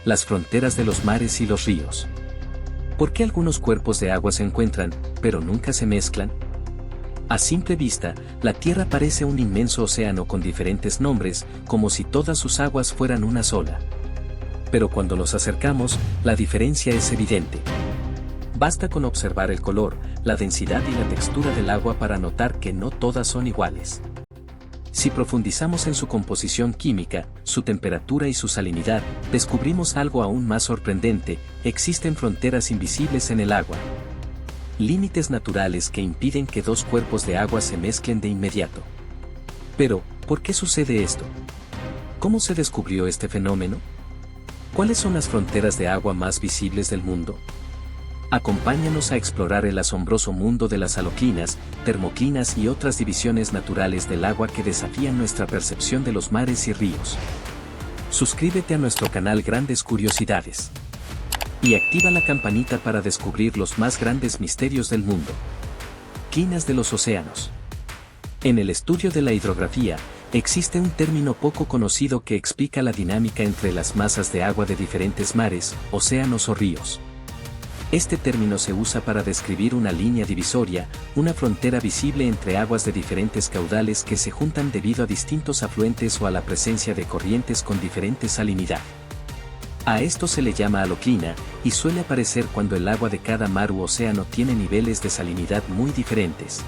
las fronteras de los mares y los ríos. ¿Por qué algunos cuerpos de agua se encuentran, pero nunca se mezclan? A simple vista, la Tierra parece un inmenso océano con diferentes nombres, como si todas sus aguas fueran una sola. Pero cuando nos acercamos, la diferencia es evidente. Basta con observar el color, la densidad y la textura del agua para notar que no todas son iguales. Si profundizamos en su composición química, su temperatura y su salinidad, descubrimos algo aún más sorprendente: existen fronteras invisibles en el agua. Límites naturales que impiden que dos cuerpos de agua se mezclen de inmediato. Pero, ¿por qué sucede esto? ¿Cómo se descubrió este fenómeno? ¿Cuáles son las fronteras de agua más visibles del mundo? Acompáñanos a explorar el asombroso mundo de las haloclinas, termoclinas y otras divisiones naturales del agua que desafían nuestra percepción de los mares y ríos. Suscríbete a nuestro canal Grandes Curiosidades y activa la campanita para descubrir los más grandes misterios del mundo. Clinas de los océanos. En el estudio de la hidrografía, existe un término poco conocido que explica la dinámica entre las masas de agua de diferentes mares, océanos o ríos. Este término se usa para describir una línea divisoria, una frontera visible entre aguas de diferentes caudales que se juntan debido a distintos afluentes o a la presencia de corrientes con diferente salinidad. A esto se le llama haloclina, y suele aparecer cuando el agua de cada mar u océano tiene niveles de salinidad muy diferentes.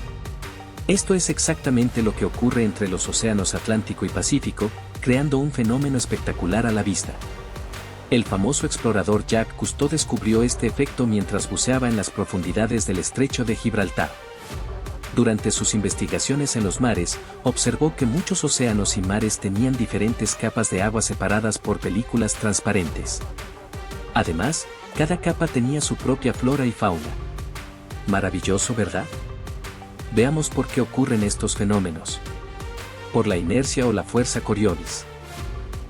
Esto es exactamente lo que ocurre entre los océanos Atlántico y Pacífico, creando un fenómeno espectacular a la vista. El famoso explorador Jacques Cousteau descubrió este efecto mientras buceaba en las profundidades del estrecho de Gibraltar. Durante sus investigaciones en los mares, observó que muchos océanos y mares tenían diferentes capas de agua separadas por películas transparentes. Además, cada capa tenía su propia flora y fauna. Maravilloso, ¿verdad? Veamos por qué ocurren estos fenómenos. Por la inercia o la fuerza Coriolis.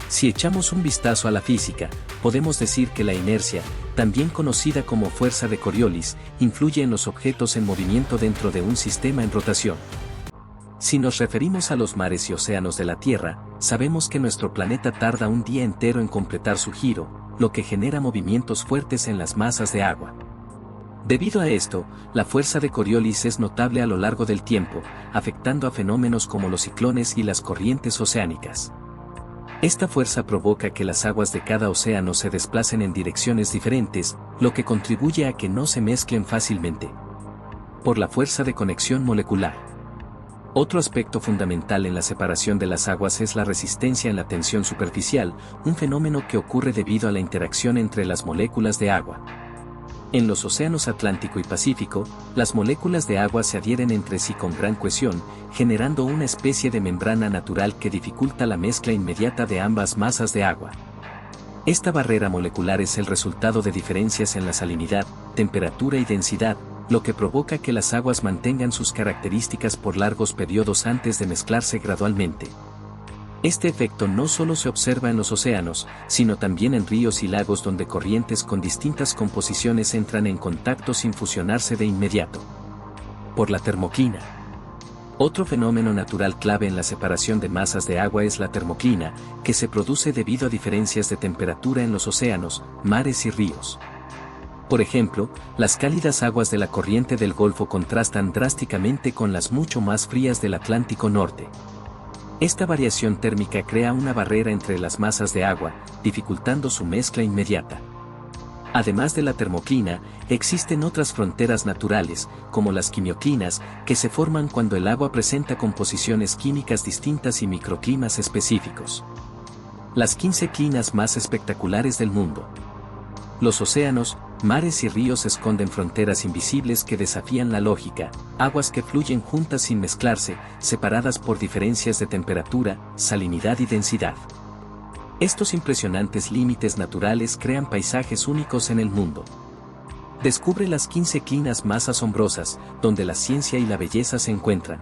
Si echamos un vistazo a la física, podemos decir que la inercia, también conocida como fuerza de Coriolis, influye en los objetos en movimiento dentro de un sistema en rotación. Si nos referimos a los mares y océanos de la Tierra, sabemos que nuestro planeta tarda un día entero en completar su giro, lo que genera movimientos fuertes en las masas de agua. Debido a esto, la fuerza de Coriolis es notable a lo largo del tiempo, afectando a fenómenos como los ciclones y las corrientes oceánicas. Esta fuerza provoca que las aguas de cada océano se desplacen en direcciones diferentes, lo que contribuye a que no se mezclen fácilmente. Por la fuerza de conexión molecular. Otro aspecto fundamental en la separación de las aguas es la resistencia en la tensión superficial, un fenómeno que ocurre debido a la interacción entre las moléculas de agua. En los océanos Atlántico y Pacífico, las moléculas de agua se adhieren entre sí con gran cohesión, generando una especie de membrana natural que dificulta la mezcla inmediata de ambas masas de agua. Esta barrera molecular es el resultado de diferencias en la salinidad, temperatura y densidad, lo que provoca que las aguas mantengan sus características por largos periodos antes de mezclarse gradualmente. Este efecto no solo se observa en los océanos, sino también en ríos y lagos donde corrientes con distintas composiciones entran en contacto sin fusionarse de inmediato. Por la termoclina. Otro fenómeno natural clave en la separación de masas de agua es la termoclina, que se produce debido a diferencias de temperatura en los océanos, mares y ríos. Por ejemplo, las cálidas aguas de la corriente del Golfo contrastan drásticamente con las mucho más frías del Atlántico Norte. Esta variación térmica crea una barrera entre las masas de agua, dificultando su mezcla inmediata. Además de la termoclina, existen otras fronteras naturales, como las quimioclinas, que se forman cuando el agua presenta composiciones químicas distintas y microclimas específicos. Las 15 clinas más espectaculares del mundo. Los océanos, mares y ríos esconden fronteras invisibles que desafían la lógica, aguas que fluyen juntas sin mezclarse, separadas por diferencias de temperatura, salinidad y densidad. Estos impresionantes límites naturales crean paisajes únicos en el mundo. Descubre las 15 clinas más asombrosas, donde la ciencia y la belleza se encuentran.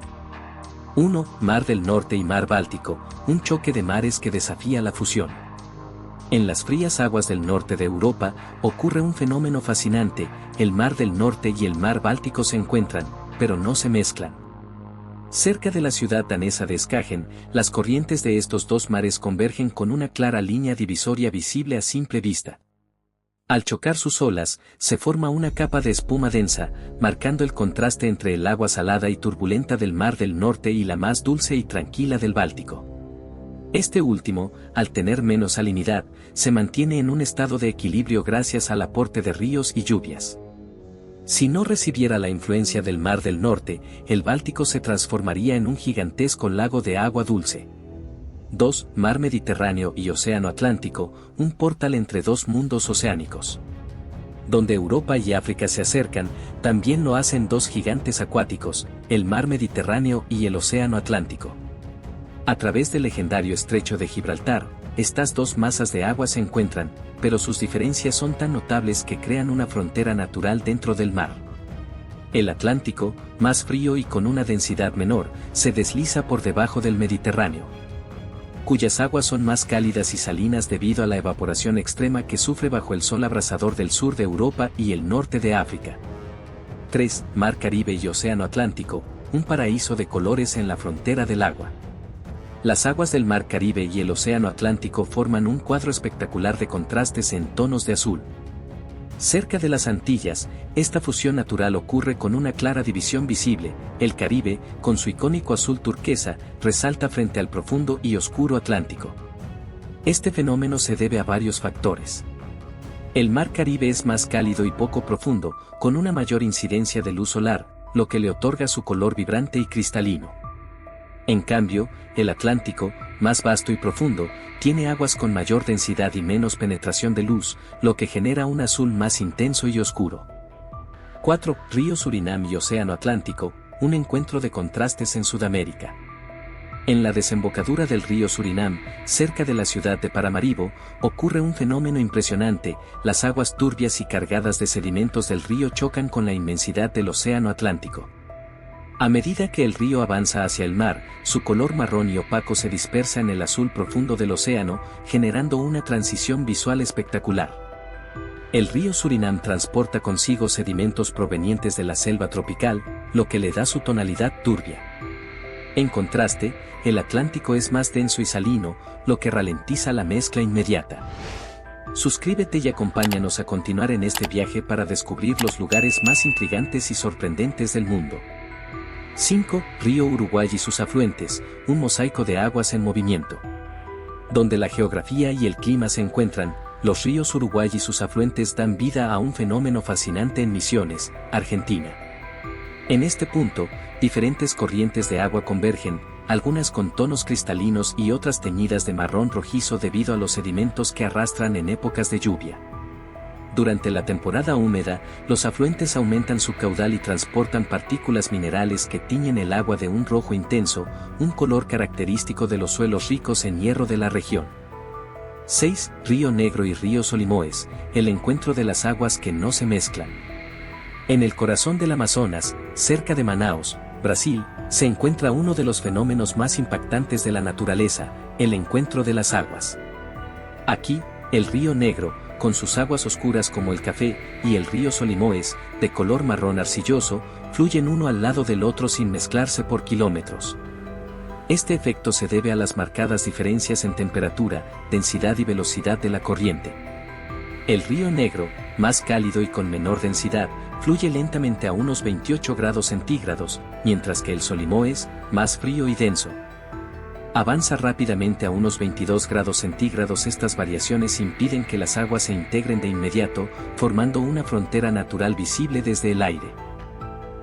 1. Mar del Norte y Mar Báltico, un choque de mares que desafía la fusión. En las frías aguas del norte de Europa, ocurre un fenómeno fascinante: el Mar del Norte y el Mar Báltico se encuentran, pero no se mezclan. Cerca de la ciudad danesa de Skagen, las corrientes de estos dos mares convergen con una clara línea divisoria visible a simple vista. Al chocar sus olas, se forma una capa de espuma densa, marcando el contraste entre el agua salada y turbulenta del Mar del Norte y la más dulce y tranquila del Báltico. Este último, al tener menos salinidad, se mantiene en un estado de equilibrio gracias al aporte de ríos y lluvias. Si no recibiera la influencia del Mar del Norte, el Báltico se transformaría en un gigantesco lago de agua dulce. 2. Mar Mediterráneo y Océano Atlántico, un portal entre dos mundos oceánicos. Donde Europa y África se acercan, también lo hacen dos gigantes acuáticos, el Mar Mediterráneo y el Océano Atlántico. A través del legendario Estrecho de Gibraltar, estas dos masas de agua se encuentran, pero sus diferencias son tan notables que crean una frontera natural dentro del mar. El Atlántico, más frío y con una densidad menor, se desliza por debajo del Mediterráneo, cuyas aguas son más cálidas y salinas debido a la evaporación extrema que sufre bajo el sol abrasador del sur de Europa y el norte de África. 3. Mar Caribe y Océano Atlántico, un paraíso de colores en la frontera del agua. Las aguas del Mar Caribe y el Océano Atlántico forman un cuadro espectacular de contrastes en tonos de azul. Cerca de las Antillas, esta fusión natural ocurre con una clara división visible. El Caribe, con su icónico azul turquesa, resalta frente al profundo y oscuro Atlántico. Este fenómeno se debe a varios factores. El Mar Caribe es más cálido y poco profundo, con una mayor incidencia de luz solar, lo que le otorga su color vibrante y cristalino. En cambio, el Atlántico, más vasto y profundo, tiene aguas con mayor densidad y menos penetración de luz, lo que genera un azul más intenso y oscuro. 4. Río Surinam y Océano Atlántico, un encuentro de contrastes en Sudamérica. En la desembocadura del río Surinam, cerca de la ciudad de Paramaribo, ocurre un fenómeno impresionante. Las aguas turbias y cargadas de sedimentos del río chocan con la inmensidad del Océano Atlántico. A medida que el río avanza hacia el mar, su color marrón y opaco se dispersa en el azul profundo del océano, generando una transición visual espectacular. El río Surinam transporta consigo sedimentos provenientes de la selva tropical, lo que le da su tonalidad turbia. En contraste, el Atlántico es más denso y salino, lo que ralentiza la mezcla inmediata. Suscríbete y acompáñanos a continuar en este viaje para descubrir los lugares más intrigantes y sorprendentes del mundo. 5. Río Uruguay y sus afluentes, un mosaico de aguas en movimiento. Donde la geografía y el clima se encuentran, los ríos Uruguay y sus afluentes dan vida a un fenómeno fascinante en Misiones, Argentina. En este punto, diferentes corrientes de agua convergen, algunas con tonos cristalinos y otras teñidas de marrón rojizo debido a los sedimentos que arrastran en épocas de lluvia. Durante la temporada húmeda, los afluentes aumentan su caudal y transportan partículas minerales que tiñen el agua de un rojo intenso, un color característico de los suelos ricos en hierro de la región. 6. Río Negro y río Solimões, el encuentro de las aguas que no se mezclan. En el corazón del Amazonas, cerca de Manaus, Brasil, se encuentra uno de los fenómenos más impactantes de la naturaleza, el encuentro de las aguas. Aquí, el río Negro, con sus aguas oscuras como el café, y el río Solimões, de color marrón arcilloso, fluyen uno al lado del otro sin mezclarse por kilómetros. Este efecto se debe a las marcadas diferencias en temperatura, densidad y velocidad de la corriente. El río Negro, más cálido y con menor densidad, fluye lentamente a unos 28 grados centígrados, mientras que el Solimões, más frío y denso, avanza rápidamente a unos 22 grados centígrados. Estas variaciones impiden que las aguas se integren de inmediato, formando una frontera natural visible desde el aire.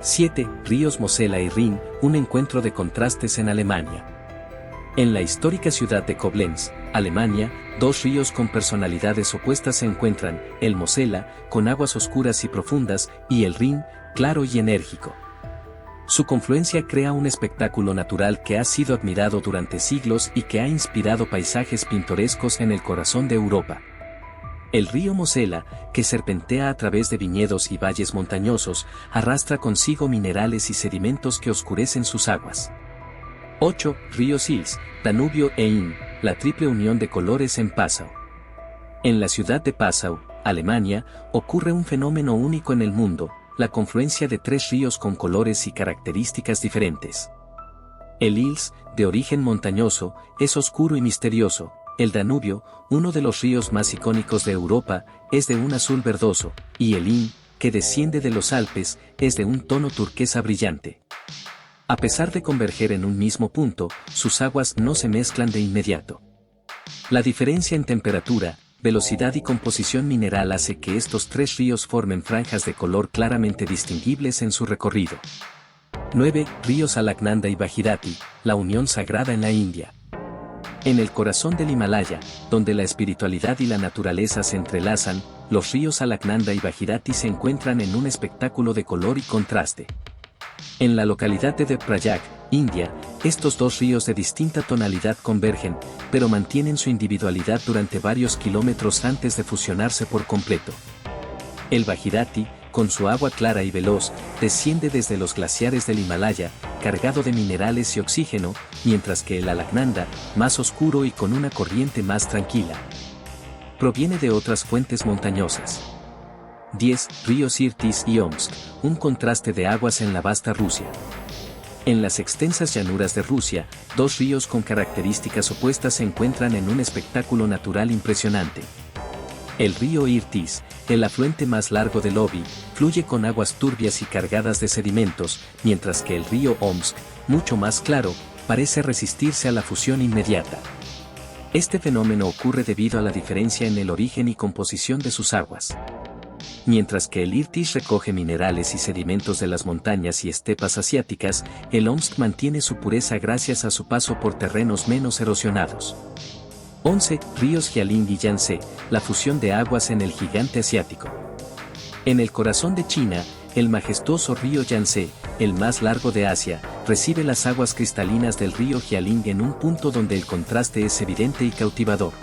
7. Ríos Mosela y Rin, un encuentro de contrastes en Alemania. En la histórica ciudad de Koblenz, Alemania, dos ríos con personalidades opuestas se encuentran, el Mosela, con aguas oscuras y profundas, y el Rin, claro y enérgico. Su confluencia crea un espectáculo natural que ha sido admirado durante siglos y que ha inspirado paisajes pintorescos en el corazón de Europa. El río Mosela, que serpentea a través de viñedos y valles montañosos, arrastra consigo minerales y sedimentos que oscurecen sus aguas. 8. Ríos Sils, Danubio e Inn, la triple unión de colores en Passau. En la ciudad de Passau, Alemania, ocurre un fenómeno único en el mundo, la confluencia de tres ríos con colores y características diferentes. El Ilz, de origen montañoso, es oscuro y misterioso. El Danubio, uno de los ríos más icónicos de Europa, es de un azul verdoso, y el Inn, que desciende de los Alpes, es de un tono turquesa brillante. A pesar de converger en un mismo punto, sus aguas no se mezclan de inmediato. La diferencia en temperatura, velocidad y composición mineral hace que estos tres ríos formen franjas de color claramente distinguibles en su recorrido. 9. Ríos Alaknanda y Bhagirathi, la unión sagrada en la India. En el corazón del Himalaya, donde la espiritualidad y la naturaleza se entrelazan, los ríos Alaknanda y Bhagirathi se encuentran en un espectáculo de color y contraste. En la localidad de Devprayag, India, estos dos ríos de distinta tonalidad convergen, pero mantienen su individualidad durante varios kilómetros antes de fusionarse por completo. El Bhagirathi, con su agua clara y veloz, desciende desde los glaciares del Himalaya, cargado de minerales y oxígeno, mientras que el Alaknanda, más oscuro y con una corriente más tranquila, proviene de otras fuentes montañosas. 10. Ríos Irtis y Omsk, un contraste de aguas en la vasta Rusia. En las extensas llanuras de Rusia, dos ríos con características opuestas se encuentran en un espectáculo natural impresionante. El río Irtis, el afluente más largo del Obi, fluye con aguas turbias y cargadas de sedimentos, mientras que el río Omsk, mucho más claro, parece resistirse a la fusión inmediata. Este fenómeno ocurre debido a la diferencia en el origen y composición de sus aguas. Mientras que el Irtis recoge minerales y sedimentos de las montañas y estepas asiáticas, el Omsk mantiene su pureza gracias a su paso por terrenos menos erosionados. 11. Ríos Jialing y Yangtze, la fusión de aguas en el gigante asiático. En el corazón de China, el majestuoso río Yangtze, el más largo de Asia, recibe las aguas cristalinas del río Jialing en un punto donde el contraste es evidente y cautivador.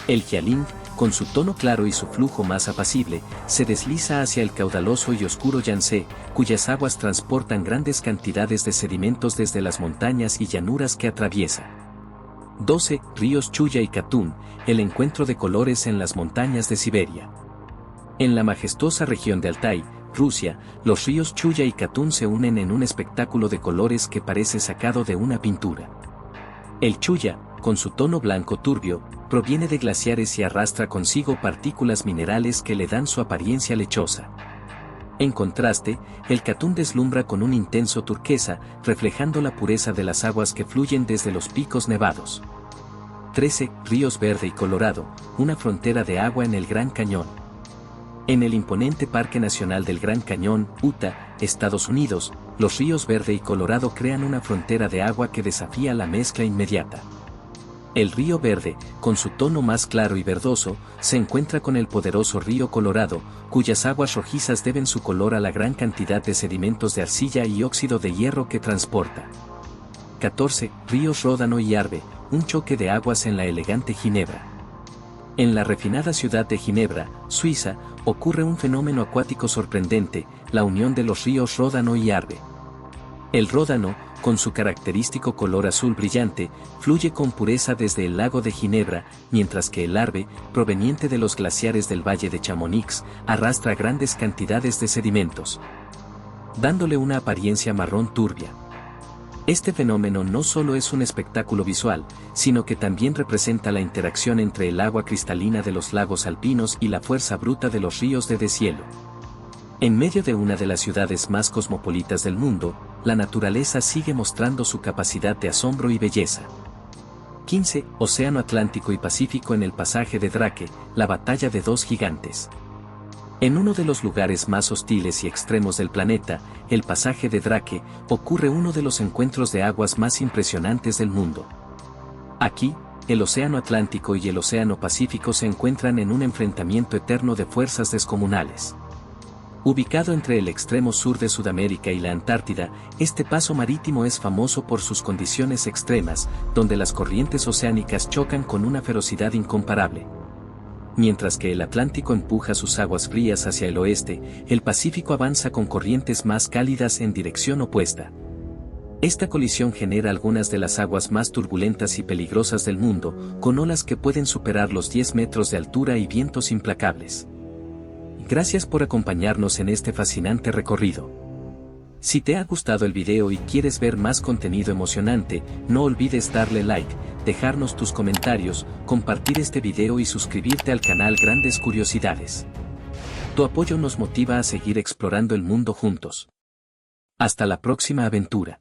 El Jialing, con su tono claro y su flujo más apacible, se desliza hacia el caudaloso y oscuro Yangtze, cuyas aguas transportan grandes cantidades de sedimentos desde las montañas y llanuras que atraviesa. 12. Ríos Chuya y Katun, el encuentro de colores en las montañas de Siberia. En la majestuosa región de Altai, Rusia, los ríos Chuya y Katun se unen en un espectáculo de colores que parece sacado de una pintura. El Chuya, con su tono blanco turbio, proviene de glaciares y arrastra consigo partículas minerales que le dan su apariencia lechosa. En contraste, el Katun deslumbra con un intenso turquesa, reflejando la pureza de las aguas que fluyen desde los picos nevados. 13. Ríos Verde y Colorado, una frontera de agua en el Gran Cañón. En el imponente Parque Nacional del Gran Cañón, Utah, Estados Unidos, los ríos Verde y Colorado crean una frontera de agua que desafía la mezcla inmediata. El río Verde, con su tono más claro y verdoso, se encuentra con el poderoso río Colorado, cuyas aguas rojizas deben su color a la gran cantidad de sedimentos de arcilla y óxido de hierro que transporta. 14. Ríos Ródano y Arve, un choque de aguas en la elegante Ginebra. En la refinada ciudad de Ginebra, Suiza, ocurre un fenómeno acuático sorprendente, la unión de los ríos Ródano y Arve. El Ródano, con su característico color azul brillante, fluye con pureza desde el lago de Ginebra, mientras que el Arve, proveniente de los glaciares del valle de Chamonix, arrastra grandes cantidades de sedimentos, dándole una apariencia marrón turbia. Este fenómeno no solo es un espectáculo visual, sino que también representa la interacción entre el agua cristalina de los lagos alpinos y la fuerza bruta de los ríos de deshielo. En medio de una de las ciudades más cosmopolitas del mundo, la naturaleza sigue mostrando su capacidad de asombro y belleza. 15. Océano Atlántico y Pacífico en el pasaje de Drake, la batalla de dos gigantes. En uno de los lugares más hostiles y extremos del planeta, el pasaje de Drake, ocurre uno de los encuentros de aguas más impresionantes del mundo. Aquí, el Océano Atlántico y el Océano Pacífico se encuentran en un enfrentamiento eterno de fuerzas descomunales. Ubicado entre el extremo sur de Sudamérica y la Antártida, este paso marítimo es famoso por sus condiciones extremas, donde las corrientes oceánicas chocan con una ferocidad incomparable. Mientras que el Atlántico empuja sus aguas frías hacia el oeste, el Pacífico avanza con corrientes más cálidas en dirección opuesta. Esta colisión genera algunas de las aguas más turbulentas y peligrosas del mundo, con olas que pueden superar los 10 metros de altura y vientos implacables. Gracias por acompañarnos en este fascinante recorrido. Si te ha gustado el video y quieres ver más contenido emocionante, no olvides darle like, dejarnos tus comentarios, compartir este video y suscribirte al canal Grandes Curiosidades. Tu apoyo nos motiva a seguir explorando el mundo juntos. Hasta la próxima aventura.